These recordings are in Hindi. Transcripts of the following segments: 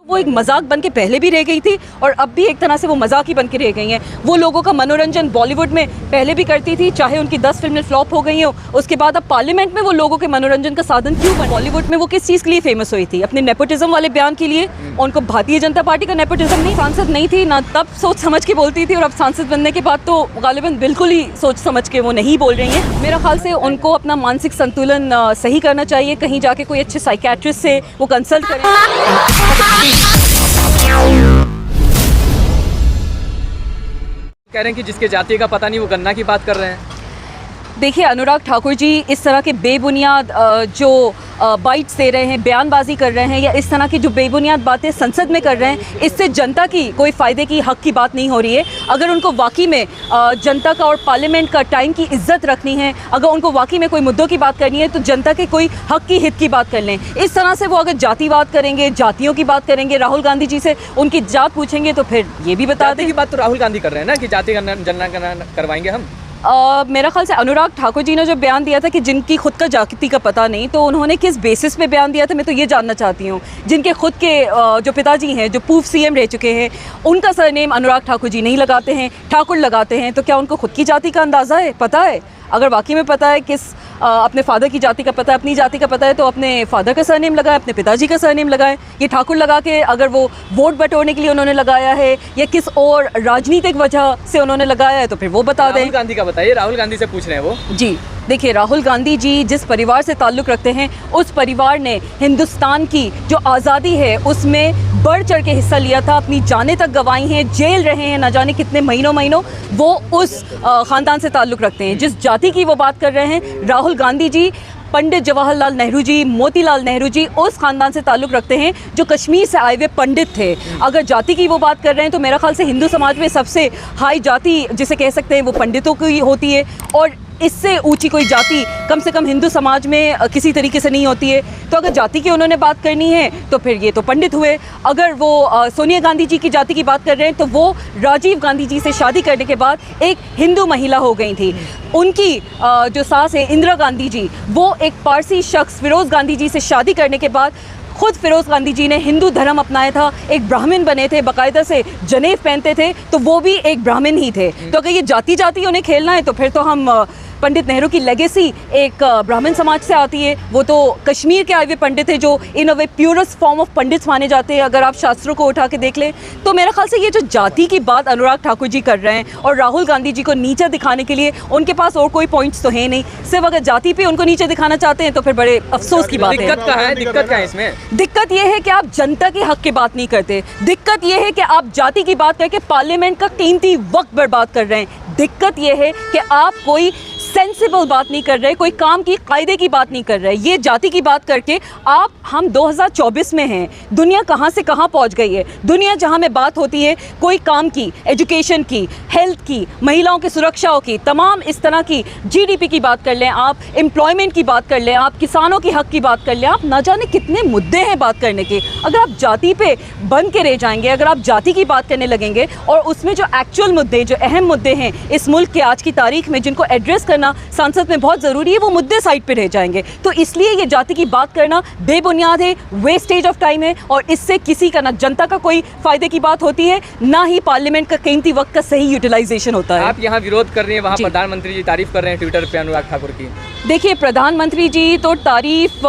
वो एक मजाक बन के पहले भी रह गई थी और अब भी एक तरह से वो मजाक ही बन के रह गई हैं। वो लोगों का मनोरंजन बॉलीवुड में पहले भी करती थी, चाहे उनकी 10 फिल्में फ्लॉप हो गई हो, उसके बाद अब पार्लियामेंट में वो लोगों के मनोरंजन का साधन क्यों बना? बॉलीवुड में वो किस चीज़ के लिए फेमस हुई थी? अपने नेपोटिज्म वाले बयान के लिए। उनको भारतीय जनता पार्टी का नेपोटिज्म नहीं, सांसद नहीं थी ना, तब सोच समझ के बोलती थी, और अब सांसद बनने के बाद तो गालिबन बिल्कुल ही सोच समझ के वो नहीं बोल रही हैं। मेरा ख्याल से उनको अपना मानसिक संतुलन सही करना चाहिए, कहीं जाके कोई अच्छे साइकियाट्रिस्ट से वो कंसल्ट करें। कह रहे हैं कि जिसके जाति का पता नहीं वो गन्ना की बात कर रहे हैं। देखिए, अनुराग ठाकुर जी इस तरह के बेबुनियाद जो बाइट्स दे रहे हैं, बयानबाजी कर रहे हैं, या इस तरह की जो बेबुनियाद बातें संसद में कर रहे हैं, इससे जनता की कोई फ़ायदे की हक़ की बात नहीं हो रही है। अगर उनको वाकई में जनता का और पार्लियामेंट का टाइम की इज्जत रखनी है, अगर उनको वाकई में कोई मुद्दों की बात करनी है, तो जनता के कोई हक़ की हित की बात कर लें। इस तरह से वो अगर जातिवाद करेंगे, जातियों की बात करेंगे, राहुल गांधी जी से उनकी जात पूछेंगे, तो फिर ये भी बता दें की बात तो राहुल गांधी कर रहे हैं ना कि जाति जनगणना करवाएंगे हम। मेरा ख्याल से अनुराग ठाकुर जी ने जो बयान दिया था कि जिनकी खुद का जाति का पता नहीं, तो उन्होंने किस बेसिस पे बयान दिया था, मैं तो ये जानना चाहती हूँ। जिनके खुद के जो पिताजी हैं, जो पूर्व सीएम रह चुके हैं, उनका सरनेम अनुराग ठाकुर जी नहीं लगाते हैं, ठाकुर लगाते हैं, तो क्या उनको खुद की जाति का अंदाज़ा है, पता है? अगर वाकई में पता है, अपने फादर की जाति का पता है, अपनी जाति का पता है, तो अपने फादर का सरनेम लगाए, अपने पिताजी का सरनेम लगाए। ये ठाकुर लगा के अगर वो वोट बटोरने के लिए उन्होंने लगाया है या किस और राजनीतिक वजह से उन्होंने लगाया है, तो फिर वो बता दें। राहुल गांधी का बताइए, राहुल गांधी से पूछ रहे हैं वो। जी देखिए, राहुल गांधी जी जिस परिवार से ताल्लुक़ रखते हैं, उस परिवार ने हिंदुस्तान की जो आज़ादी है उसमें बढ़ चढ़ के हिस्सा लिया था, अपनी जानें तक गंवाई हैं, जेल रहे हैं, ना जाने कितने महीनों। वो उस ख़ानदान से ताल्लुक़ रखते हैं। जिस जाति की वो बात कर रहे हैं, राहुल गांधी जी पंडित जवाहरलाल नेहरू जी, मोतीलाल नेहरू जी, उस ख़ानदान से ताल्लुक़ रखते हैं जो कश्मीर से आए हुए पंडित थे। अगर जाति की वो बात कर रहे हैं, तो मेरा ख्याल से हिंदू समाज में सबसे हाई जाति जिसे कह सकते हैं वो पंडितों की होती है, और इससे ऊंची कोई जाति कम से कम हिंदू समाज में किसी तरीके से नहीं होती है। तो अगर जाति की उन्होंने बात करनी है, तो फिर ये तो पंडित हुए। अगर वो सोनिया गांधी जी की जाति की बात कर रहे हैं, तो वो राजीव गांधी जी से शादी करने के बाद एक हिंदू महिला हो गई थी। उनकी जो सास है इंदिरा गांधी जी, वो एक पारसी शख्स फिरोज़ गांधी जी से शादी करने के बाद खुद फिरोज़ गांधी जी ने हिंदू धर्म अपनाया था, एक ब्राह्मण बने थे, बाकायदा से जनेव पहनते थे, तो वो भी एक ब्राह्मण ही थे। तो अगर ये जाति उन्हें खेलना है, तो फिर तो हम पंडित नेहरू की लेगेसी एक ब्राह्मण समाज से आती है। वो तो कश्मीर के आए हुए पंडित थे, जो इन अ वे प्योरेस्ट फॉर्म ऑफ पंडित्स माने जाते हैं, अगर आप शास्त्रों को उठा के देख लें। तो मेरे ख्याल से ये जो जाति की बात अनुराग ठाकुर जी कर रहे हैं, और राहुल गांधी जी को नीचा दिखाने के लिए उनके पास और कोई पॉइंट्स तो है नहीं, सिर्फ अगर जाति पे उनको नीचे दिखाना चाहते हैं, तो फिर बड़े अफसोस की बात है। दिक्कत क्या है इसमें? दिक्कत ये है कि आप जनता के हक की बात नहीं करते। दिक्कत ये है कि आप जाति की बात करके पार्लियामेंट का कीमती वक्त बर्बाद कर रहे हैं। दिक्कत ये है कि आप कोई सेंसिबल बात नहीं कर रहे, कोई काम की कायदे की बात नहीं कर रहे। ये जाति की बात करके हम 2024 में हैं, दुनिया कहाँ से कहाँ पहुँच गई है। दुनिया जहाँ में बात होती है कोई काम की, एजुकेशन की, हेल्थ की, महिलाओं की सुरक्षाओं की, तमाम इस तरह की, जीडीपी की बात कर लें आप, एम्प्लॉयमेंट की बात कर लें आप, किसानों की हक की बात कर लें आप, ना जाने कितने मुद्दे हैं बात करने के। अगर आप जाति पे बन के रह जाएंगे, अगर आप जाति की बात करने लगेंगे, और उसमें जो एक्चुअल मुद्दे, जो अहम मुद्दे हैं इस मुल्क के आज की तारीख में, जिनको एड्रेस करना संसद में बहुत ज़रूरी है, वो मुद्दे साइड पे रह जाएंगे। तो इसलिए ये जाति की बात करना बेबुनियाद है, वेस्टेज ऑफ टाइम है, और इससे किसी का, ना जनता का कोई फ़ायदे की बात होती है, ना ही पार्लियामेंट का कीमती वक्त का सही यूटिलाइजेशन होता है। आप यहाँ विरोध कर रही हैं, वहाँ प्रधानमंत्री जी तारीफ कर रहे हैं ट्विटर पे अनुराग ठाकुर की। देखिए, प्रधानमंत्री जी तो तारीफ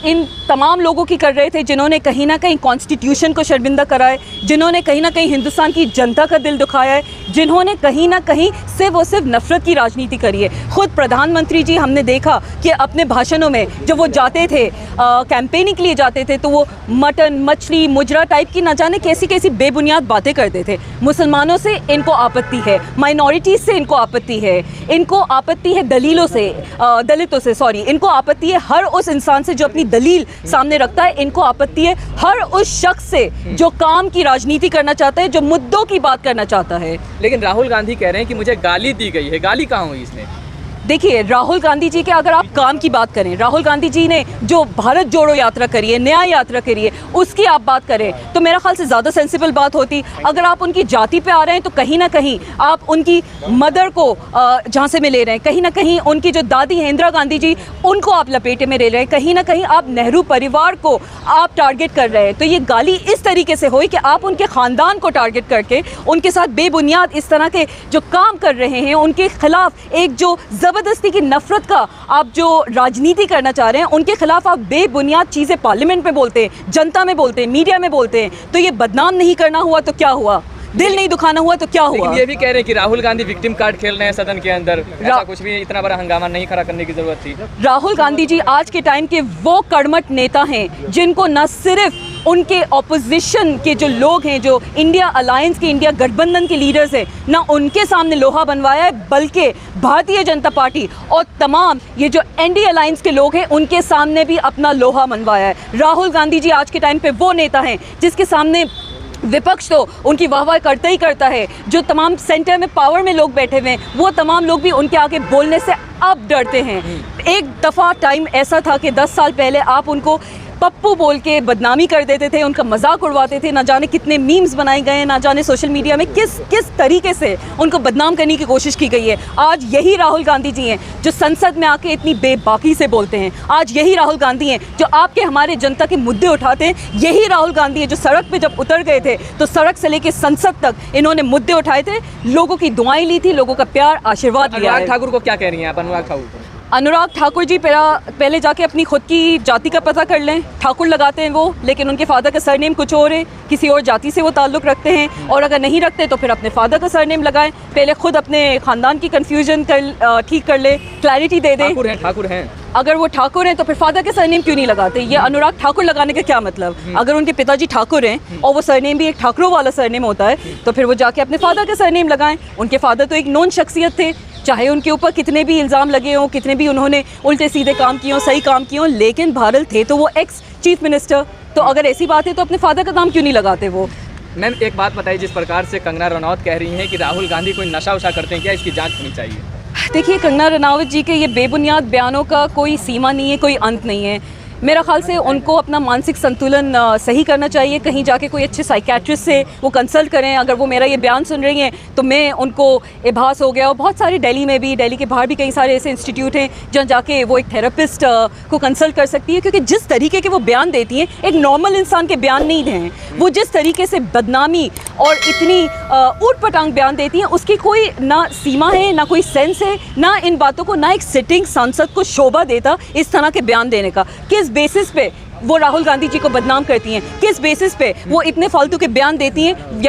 इन तमाम लोगों की कर रहे थे जिन्होंने कहीं ना कहीं कॉन्स्टिट्यूशन को शर्मिंदा कराए, जिन्होंने कहीं ना कहीं हिंदुस्तान की जनता का दिल दुखाया है, जिन्होंने कहीं ना कहीं सिर्फ और सिर्फ नफरत की राजनीति करी है। खुद प्रधानमंत्री जी हमने देखा कि अपने भाषणों में जब वो जाते थे, कैंपेनिंग के लिए जाते थे, तो वो मटन, मछली, मुजरा टाइप की ना जाने कैसी कैसी बेबुनियाद बातें करते थे। मुसलमानों से इनको आपत्ति है, माइनॉरिटीज़ से इनको आपत्ति है, इनको आपत्ति है दलीलों से, दलितों से, सॉरी, इनको आपत्ति है हर उस इंसान से जो अपनी दलील सामने रखता है, इनको आपत्ति है हर उस शख्स से जो काम की राजनीति करना चाहता है, जो मुद्दों की बात करना चाहता है। लेकिन राहुल गांधी कह रहे हैं कि मुझे गाली दी गई है। गाली कहाँ हुई इसमें? देखिए, राहुल गांधी जी के अगर आप काम की बात करें, राहुल गांधी जी ने जो भारत जोड़ो यात्रा करी है, न्याय यात्रा करी है, उसकी आप बात करें तो मेरा ख्याल से ज़्यादा सेंसिबल बात होती। अगर आप उनकी जाति पे आ रहे हैं तो कहीं ना कहीं आप उनकी मदर को झांसे में ले रहे हैं, कहीं ना कहीं उनकी जो दादी हैं इंदिरा गांधी जी, उनको आप लपेटे में ले रहे हैं, कहीं ना कहीं आप नेहरू परिवार को आप टारगेट कर रहे हैं। तो ये गाली इस तरीके से हुई कि आप उनके ख़ानदान को टारगेट करके उनके साथ बेबुनियाद इस तरह के जो काम कर रहे हैं, उनके खिलाफ एक जो ज़बरदस्ती की नफरत का आप जो राजनीति करना चाह रहे हैं, उनके खिलाफ आप बेबुनियाद चीज़ें पार्लियामेंट में बोलते हैं, जनता में बोलते हैं, मीडिया में बोलते हैं। तो ये बदनाम नहीं करना हुआ तो क्या हुआ, दिल नहीं दुखाना हुआ तो क्या हुआ। लेकिन ये भी कह रहे हैं कि राहुल गांधी विक्टिम कार्ड खेल रहे हैं सदन के अंदर, ऐसा कुछ भी इतना बड़ा हंगामा नहीं खड़ा करने की जरूरत थी। राहुल गांधी जी आज के टाइम के वो कर्मठ नेता हैं जिनको न सिर्फ उनके ऑपोजिशन के जो लोग हैं, जो इंडिया अलायंस के, इंडिया गठबंधन के लीडर्स हैं, ना उनके सामने लोहा बनवाया है, बल्कि भारतीय जनता पार्टी और तमाम ये जो एनडीए अलायंस के लोग हैं उनके सामने भी अपना लोहा मनवाया है। राहुल गांधी जी आज के टाइम पे वो नेता हैं जिसके सामने विपक्ष तो उनकी वाहवाही करता ही करता है। जो तमाम सेंटर में पावर में लोग बैठे हुए हैं, वो तमाम लोग भी उनके आगे बोलने से अब डरते हैं। एक दफ़ा टाइम ऐसा था कि 10 साल पहले आप उनको पप्पू बोल के बदनामी कर देते थे, उनका मजाक उड़वाते थे, ना जाने कितने मीम्स बनाए गए, ना जाने सोशल मीडिया में किस तरीके से उनको बदनाम करने की कोशिश की गई है। आज यही राहुल गांधी जी हैं जो संसद में आके इतनी बेबाकी से बोलते हैं। आज यही राहुल गांधी हैं जो आपके हमारे जनता के मुद्दे उठाते हैं। यही राहुल गांधी हैं जो सड़क पे जब उतर गए थे तो सड़क से लेके संसद तक इन्होंने मुद्दे उठाए थे, लोगों की दुआएं ली थी, लोगों का प्यार आशीर्वाद लिया है। अनुराग ठाकुर को क्या कह रही हैं आप? अनुराग ठाकुर को, अनुराग ठाकुर जी पहले जाके अपनी खुद की जाति का पता कर लें। ठाकुर लगाते हैं वो, लेकिन उनके फादर का सरनेम कुछ और है, किसी और जाति से वो ताल्लुक़ रखते हैं। और अगर नहीं रखते तो फिर अपने फादर का सरनेम लगाएं। पहले खुद अपने ख़ानदान की कन्फ्यूजन ठीक कर ले, क्लैरिटी दे दें। ठाकुर हैं अगर वो ठाकुर हैं तो फिर फादर के सरनेम क्यों नहीं लगाते? ये अनुराग ठाकुर लगाने का क्या मतलब? अगर उनके पिताजी ठाकुर हैं और वो सरनेम भी एक ठाकुरों वाला सरनेम होता है तो फिर वो जाके अपने फादर का सरनेम लगाएं। उनके फादर तो एक नॉन शख्सियत थे, चाहे उनके ऊपर कितने भी इल्ज़ाम लगे हों, कितने भी उन्होंने उल्टे सीधे काम किए हों, सही काम किए हों, लेकिन भारत थे तो वो एक्स चीफ मिनिस्टर। तो अगर ऐसी बात है तो अपने फादर का नाम क्यों नहीं लगाते वो? मैम एक बात बताइए, जिस प्रकार से कंगना रनौत कह रही हैं कि राहुल गांधी कोई नशा उशा करते हैं, क्या इसकी जांच होनी चाहिए? देखिए, कंगना रनावत जी के ये बेबुनियाद बयानों का कोई सीमा नहीं है, कोई अंत नहीं है। मेरा ख्याल से उनको अपना मानसिक संतुलन सही करना चाहिए। कहीं जाके कोई अच्छे साइकेट्रिस्ट से वो कंसल्ट करें। अगर वो मेरा ये बयान सुन रही हैं तो मैं उनको इभास हो गया। और बहुत सारे दिल्ली में भी, दिल्ली के बाहर भी कई सारे ऐसे इंस्टीट्यूट हैं जहाँ जाके वो एक थेरेपिस्ट को कंसल्ट कर सकती है, क्योंकि जिस तरीके के वो बयान देती हैं एक नॉर्मल इंसान के बयान नहीं हैं। वो जिस तरीके से बदनामी और इतनी ऊट पटांग बयान देती हैं, उसकी कोई ना सीमा है, ना कोई सेंस है, ना इन बातों को, ना एक सिटिंग सांसद को शोभा देता इस तरह के बयान देने का। किस बेसिस पे वो राहुल गांधी जी को बदनाम करती हैं, किस बेसिस पे वो इतने फालतू के बयान देती हैं?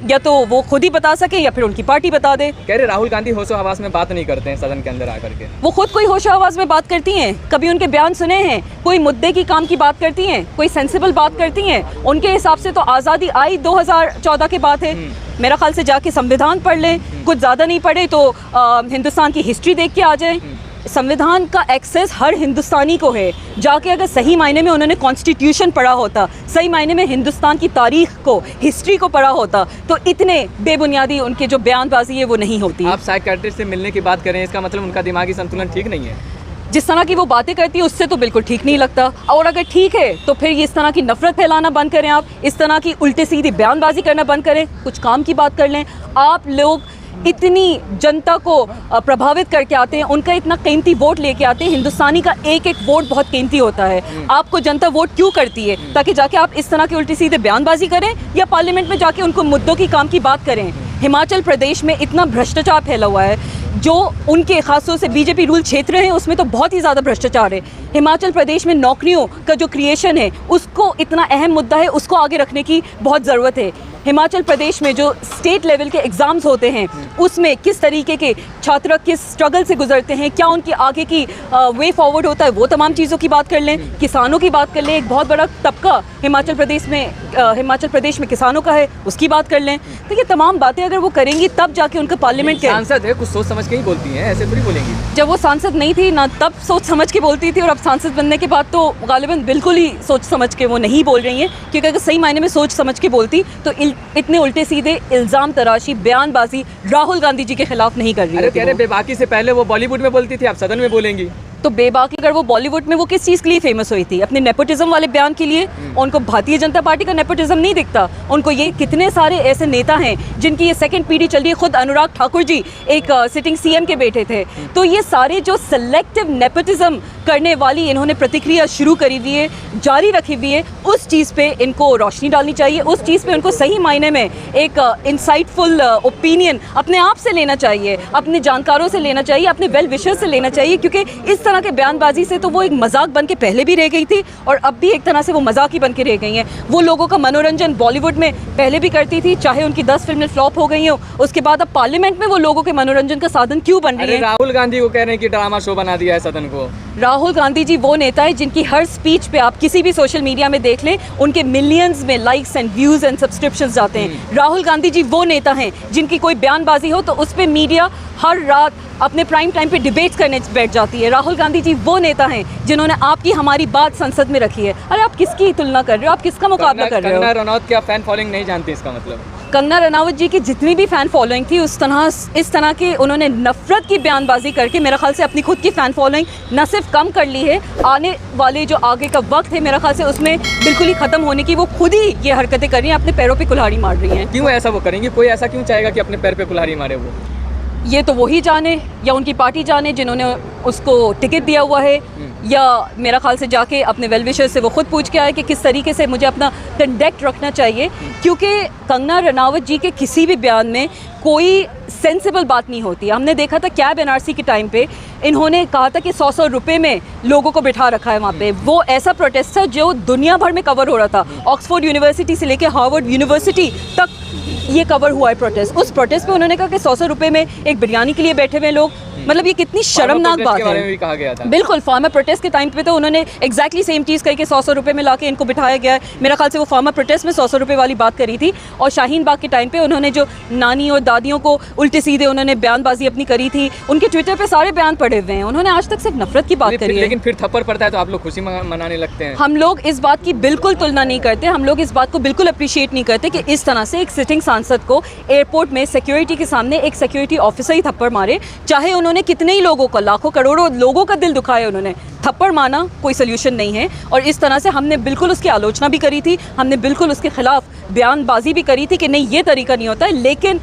या तो वो खुद ही बता सके या फिर उनकी पार्टी बता दे। कह रहे राहुल गांधी होशो हवास में बात नहीं करते हैं सदन के अंदर आकर के। वो खुद कोई होशो हवास में बात करती हैं? कभी उनके बयान सुने हैं? कोई मुद्दे की काम की बात करती हैं? कोई सेंसिबल बात करती हैं? उनके हिसाब से तो आज़ादी आई 2014 के बाद है। मेरा ख्याल से जाके संविधान पढ़ लें, कुछ ज़्यादा नहीं पढ़े तो हिंदुस्तान की हिस्ट्री देख के आ जाए। संविधान का एक्सेस हर हिंदुस्तानी को है। जाके अगर सही मायने में उन्होंने कॉन्स्टिट्यूशन पढ़ा होता, सही मायने में हिंदुस्तान की तारीख को, हिस्ट्री को पढ़ा होता, तो इतने बेबुनियादी उनके जो बयानबाजी है वो नहीं होती। आप साइकियाट्रिस्ट से मिलने की बात करें, इसका मतलब उनका दिमागी संतुलन ठीक नहीं है? जिस तरह की वो बातें करती है उससे तो बिल्कुल ठीक नहीं लगता। और अगर ठीक है तो फिर इस तरह की नफरत फैलाना बंद करें, आप इस तरह की उल्टे सीधी बयानबाजी करना बंद करें, कुछ काम की बात कर लें। आप लोग इतनी जनता को प्रभावित करके आते हैं, उनका इतना कीमती वोट लेके आते हैं। हिंदुस्तानी का एक एक वोट बहुत कीमती होता है। आपको जनता वोट क्यों करती है? ताकि जाके आप इस तरह की उल्टी सीधे बयानबाजी करें या पार्लियामेंट में जाके उनको मुद्दों की काम की बात करें। हिमाचल प्रदेश में इतना भ्रष्टाचार फैला हुआ है, जो उनके खासतौर से बीजेपी रूल क्षेत्र हैं उसमें तो बहुत ही ज़्यादा भ्रष्टाचार है। हिमाचल प्रदेश में नौकरियों का जो क्रिएशन है, उसको इतना अहम मुद्दा है, उसको आगे रखने की बहुत ज़रूरत है। हिमाचल प्रदेश में जो स्टेट लेवल के एग्ज़ाम्स होते हैं उसमें किस तरीके के छात्र किस स्ट्रगल से गुजरते हैं, क्या उनकी आगे की वे फॉरवर्ड होता है, वो तमाम चीज़ों की बात कर लें। किसानों की बात कर लें, एक बहुत बड़ा तबका हिमाचल प्रदेश में किसानों का है, उसकी बात कर लें। तो ये तमाम बातें अगर वो करेंगी तब जाके उनका पार्लियामेंट के सांसद है, कुछ सोच समझ के ही बोलती हैं, ऐसे थोड़ी बोलेंगी। जब वो सांसद नहीं थी ना तब सोच समझ के बोलती थी, और अब सांसद बनने के बाद तो गालिबन बिल्कुल ही सोच समझ के वो नहीं बोल रही हैं। क्योंकि अगर सही मायने में सोच समझ के बोलती तो इतने उल्टे सीधे इल्ज़ाम तराशी बयानबाजी राहुल गांधी जी के खिलाफ नहीं कर रही अरे होती कह रहे वो। बेबाकी से पहले वो बॉलीवुड में बोलती थी, आप सदन में बोलेंगी। तो बेबाकी अगर वो बॉलीवुड में वो किस चीज़ के लिए फेमस हुई थी? अपने नेपोटिज्म वाले बयान के लिए। उनको भारतीय जनता पार्टी का नेपोटिज्म नहीं दिखता उनको। ये कितने सारे ऐसे नेता हैं जिनकी ये सेकंड पीढ़ी चल रही है। खुद अनुराग ठाकुर जी एक सिटिंग सीएम के बेटे थे। तो ये सारे जो सेलेक्टिव नेपोटिज्म करने वाली इन्होंने प्रतिक्रिया शुरू करी हुई है, जारी रखी हुई है, उस चीज़ पे इनको रोशनी डालनी चाहिए। उस चीज़ पे उनको सही मायने में एक इंसाइटफुल ओपिनियन अपने आप से लेना चाहिए, अपने जानकारों से लेना चाहिए, अपने वेल विशर्स से लेना चाहिए। क्योंकि इस तरह के बयानबाजी से तो वो एक मजाक बन के पहले भी रह गई थी और अब भी एक तरह से वो मजाक ही बन के रह गई हैं। वो लोगों का मनोरंजन बॉलीवुड में पहले भी करती थी, चाहे उनकी 10 फिल्में फ्लॉप हो गई हो, उसके बाद अब पार्लियामेंट में वो लोगों के मनोरंजन का साधन क्यों बन रही अरे है? राहुल गांधी को कह रहे हैं कि ड्रामा शो बना दिया है सदन को। राहुल गांधी जी वो नेता है जिनकी हर स्पीच पे आप किसी भी सोशल मीडिया में देख लें, उनके मिलियंस में likes and views and subscriptions जाते हैं। राहुल गांधी जी वो नेता हैं जिनकी कोई बयानबाजी हो तो उस पे मीडिया हर रात अपने प्राइम टाइम पे डिबेट्स करने बैठ जाती है। राहुल गांधी जी वो नेता हैं जिन्होंने आपकी हमारी बात संसद में रखी है। अरे आप किसकी तुलना कर रहे हो? आप किसका मुकाबला कर रहे हो? कंगना रनौत की आप फैन फॉलोइंग नहीं जानते, इसका मतलब? कंगना रनावत जी की जितनी भी फ़ैन फॉलोइंग थी इस तरह के उन्होंने नफ़रत की बयानबाजी करके मेरा ख्याल से अपनी खुद की फ़ैन फॉलोइंग न सिर्फ कम कर ली है, आने वाले जो आगे का वक्त है मेरा ख्याल से उसमें बिल्कुल ही ख़त्म होने की वो खुद ही ये हरकतें कर रही हैं, अपने पैरों पे कुल्हाड़ी मार रही हैं। क्यों ऐसा वो करेंगी? कोई ऐसा क्यों चाहेगा कि अपने पैर पे कुल्हाड़ी मारे वो? ये तो वही जाने या उनकी पार्टी जाने जिन्होंने उसको टिकट दिया हुआ है, या मेरा ख्याल से जाके अपने वेल विशर से वो खुद पूछ के आए कि किस तरीके से मुझे अपना कंडक्ट रखना चाहिए। क्योंकि कंगना रनावत जी के किसी भी बयान में कोई सेंसिबल बात नहीं होती। हमने देखा था कैब एनआरसी के टाइम पे इन्होंने कहा था कि 100 रुपए में लोगों को बिठा रखा है वहाँ पे। वो ऐसा प्रोटेस्ट था जो दुनिया भर में कवर हो रहा था, ऑक्सफोर्ड यूनिवर्सिटी से लेके हार्वर्ड यूनिवर्सिटी तक ये कवर हुआ है प्रोटेस्ट। उस प्रोटेस्ट पे उन्होंने कहा कि 100 रुपए में एक बिरयानी के लिए बैठे हुए लोग, मतलब ये कितनी शर्मनाक बात बारे में है। भी कहा गया था। बिल्कुल, फार्मर प्रोटेस्ट के टाइम पे तो उन्होंने एग्जैक्टली सेम चीज़ कही कि 100 रुपए में लाके इनको बिठाया गया है। मेरा ख्याल से वो फार्मर प्रोटेस्ट में 100 रुपए वाली बात करी थी। और शाहीन बाग के टाइम पे उन्होंने जो नानी और दादियों को उल्टे सीधे उन्होंने बयानबाजी अपनी करी थी, उनके ट्विटर पे सारे बयान पड़े हुए हैं। उन्होंने आज तक सिर्फ नफरत की बात करी है। लेकिन फिर थप्पड़ पड़ता है तो आप लोग खुशी मनाने लगते हैं। हम लोग इस बात की बिल्कुल तुलना नहीं करते, हम लोग इस बात को बिल्कुल अप्रिशिएट नहीं करते कि इस तरह से एक सिटिंग सांसद को एयरपोर्ट में सिक्योरिटी के सामने एक सिक्योरिटी ऑफिसर ही थप्पड़ मारे, चाहे उन्होंने कितने ही लोगों का, लाखों करोड़ों लोगों का दिल दुखाया, उन्होंने थप्पड़ मारना कोई सोल्यूशन नहीं है। और इस तरह से हमने बिल्कुल उसकी आलोचना भी करी थी, हमने बिल्कुल उसके खिलाफ बयानबाजी भी करी थी कि नहीं ये तरीका नहीं होता है। लेकिन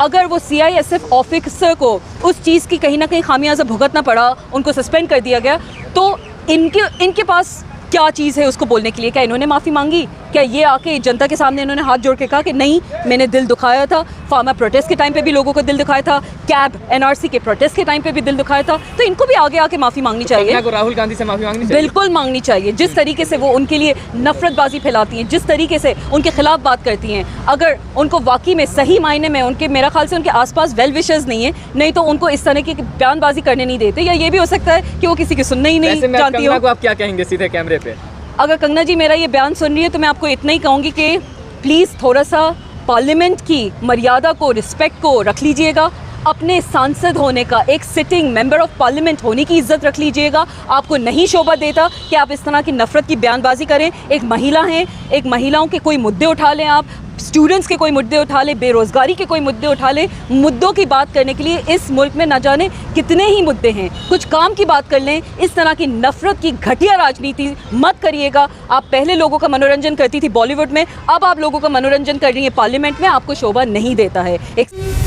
अगर वो CISF ऑफिसर को उस चीज़ की कहीं ना कहीं खामियाजा भुगतना पड़ा, उनको सस्पेंड कर दिया गया, तो इनके पास क्या चीज़ है उसको बोलने के लिए? क्या इन्होंने माफ़ी मांगी? क्या ये आके जनता के सामने इन्होंने हाथ जोड़ के कहा कि नहीं मैंने दिल दुखाया था, फार्मर प्रोटेस्ट के टाइम पे भी लोगों को दिल दुखाया था, कैब NRC के प्रोटेस्ट के टाइम पे भी दिल दुखाया था? तो इनको भी आगे आके माफ़ी मांगनी चाहिए। कंगना को राहुल गांधी से माफ़ी मांगनी चाहिए? बिल्कुल मांगनी चाहिए। जिस तरीके से वो उनके लिए नफरतबाजी फैलाती हैं, जिस तरीके से उनके खिलाफ बात करती हैं, अगर उनको वाकई में सही मायने में उनके, मेरा ख्याल से उनके आसपास वेल विशर्स नहीं है, नहीं तो उनको इस तरह की बयानबाजी करने नहीं देते। या ये भी हो सकता है कि वो किसी की सुनना ही नहीं जानती हो। को आप क्या कहेंगे सीधे कैमरे पे? अगर कंगना जी मेरा ये बयान सुन रही है तो मैं आपको इतना ही कहूँगी कि प्लीज़ थोड़ा सा पार्लियामेंट की मर्यादा को, रिस्पेक्ट को रख लीजिएगा। अपने सांसद होने का, एक सिटिंग मेंबर ऑफ पार्लियामेंट होने की इज्जत रख लीजिएगा। आपको नहीं शोभा देता कि आप इस तरह की नफरत की बयानबाजी करें। एक महिला हैं, एक महिलाओं के कोई मुद्दे उठा लें, आप स्टूडेंट्स के कोई मुद्दे उठा लें, बेरोज़गारी के कोई मुद्दे उठा लें। मुद्दों की बात करने के लिए इस मुल्क में न जाने कितने ही मुद्दे हैं, कुछ काम की बात कर लें। इस तरह की नफरत की घटिया राजनीति मत करिएगा। आप पहले लोगों का मनोरंजन करती थी बॉलीवुड में, अब आप लोगों का मनोरंजन कर रही हैं पार्लियामेंट में, आपको शोभा नहीं देता है। एक